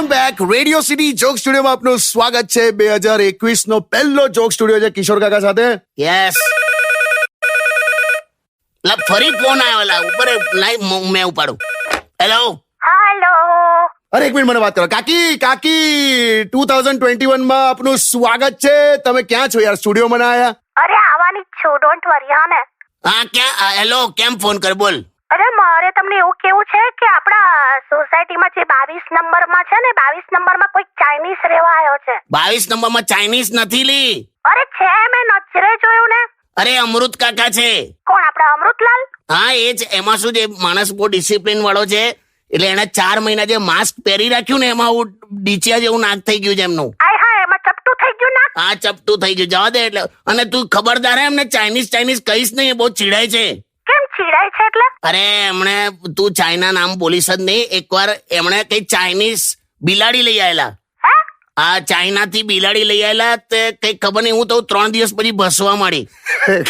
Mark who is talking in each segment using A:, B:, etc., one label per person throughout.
A: Welcome back. Radio city joke સ્ટુડિયોમાં આપનું સ્વાગત છે. 2021 નો પહેલો જોક સ્ટુડિયો છે કિશોર કાકા સાથે.
B: યસ. ફરી ફોન આવ્યો. લા ઉપર લાઈવ મેં ઉપાડું. હેલો.
C: હેલો.
A: અરે એક મિનિટ મને વાત કરો. કાકી 2021 માં આપનું સ્વાગત છે. તમે ક્યાં છો યાર? સ્ટુડિયોમાં ના આયા?
C: અરે આવવાની જ છું, ડોન્ટ વરી. હા ને.
B: હા ક્યાં? હેલો, કેમ ફોન કર? બોલ.
C: અરે મારે તમને એવું કેવું છે કે આપણા સોસાયટીમાં જે 22 નંબરમાં છે ને, 22 નંબરમાં કોઈ ચાઇનીઝ રહેવા આવ્યો છે.
B: 22 નંબરમાં ચાઇનીઝ નથી લી.
C: અરે છે, મેં નજરે જોયું ને.
B: અરે અમૃત કાકા છે.
C: કોણ? આપણા અમૃતલાલ?
B: હા એ જ. એમાં શું છે, માણસ બહુ ડિસિપ્લિન વાળો છે, એટલે એને 4 મહિના જે માસ્ક પહેરી રાખ્યું ને એમાં ડીચિયા જેવું નાક થઈ ગયું છે એમનું.
C: આય હા, એમાં ચપટું થઈ ગયું ના.
B: હા ચપટું થઈ ગયું. જવા દે. એટલે અને તું ખબરદાર હે, એમને ચાઇનીઝ કહીશ નહીં, બહુ ચીડાય છે.
C: કેમ ચીડાય છે એટલે?
B: અરે એમણે તું ચાઇના નામ બોલીશ જ નહીં. એકવાર એમણે કઈ ચાઇનીઝ બિલાડી લઈ આવેલા.
C: હે?
B: આ ચાઇના થી બિલાડી લઈ આવેલા તે કઈ ખબર નહીં. હું તો 3 દિવસ પછી ભસવા માંડી.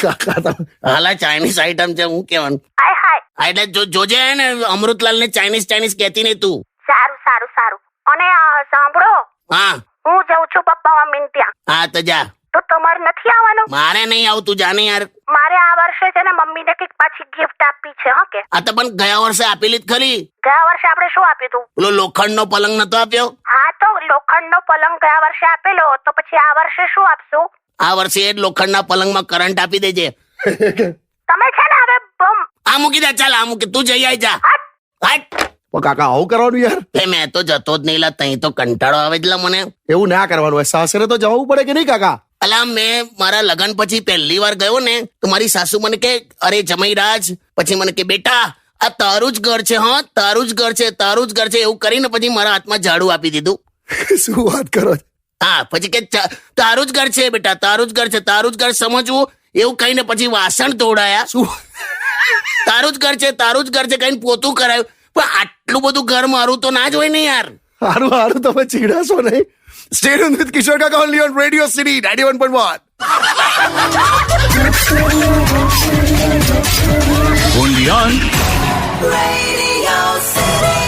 A: કાકા
B: હાલા ચાઇનીઝ આઈટમ છે. હું કેવાનું
C: આય હાય.
B: એટલે જોજે ને અમૃતલાલ ને ચાઇનીઝ કહેતી નહીં તું.
C: સારું. અને સાંભળો,
B: હા
C: હું જઉં છું પપ્પા મમ્મી ત્યાં.
B: હા તો જા.
C: તો તમારે નથી આવવાનું?
B: મારે નહીં આવતું. જાને યાર.
C: મારે આ વર્ષે છે ને મમ્મીને કંઈક પાછી ગિફ્ટ આપવી છે. હો કે?
B: આ તો પણ ગયા વર્ષે આપેલી જ ખરી.
C: ગયા વર્ષે આપણે શું આપ્યું હતું?
B: પેલો લોખંડનો પલંગ નતો આપ્યો?
C: હા, તો લોખંડનો પલંગ ગયા વર્ષે આપેલો, તો પછી આ વર્ષે શું આપશું?
B: આ વર્ષે એ લોખંડના પલંગમાં કરંટ આપી દેજે.
C: તમે છે ને હવે
B: આ મૂકી દે. ચાલ આ મૂકી. તું જઈ આઈ જા. હટ.
A: કાકા આવું કરવાનું યાર?
B: એ મેં તો જતો જ નહીં. લા તઈ તો કંટાળો આવે જ. લા મને
A: એવું ના કરવાનું હોય. સાસરે તો જવું પડે કે નહીં કાકા?
B: અલા મેં મારા લગ્ન પછી પહેલી વાર ગયો ને, તો મારી સાસુ મને કે, અરે જમાઈરાજ, પછી મને કે બેટા આ તારું જ ઘર છે. હા તારું જ ઘર છે એવું કરીને પછી મારા હાથમાં ઝાડુ આપી દીધું.
A: શું વાત કરો?
B: હા પછી કે તારું જ ઘર છે બેટા, તારું જ ઘર સમજવું એવું કહીને પછી વાસણ તોડાયા.
A: શું?
B: તારું જ ઘર છે કહીને પોતું કરાયું. પણ આટલું બધું ઘર મારું તો ના જ હોય ને યાર.
A: સારું તમે ચીડાશો નહીં. Stay tuned with Kishore Kaka only on Radio City 91.1.
D: Only on
E: Radio City.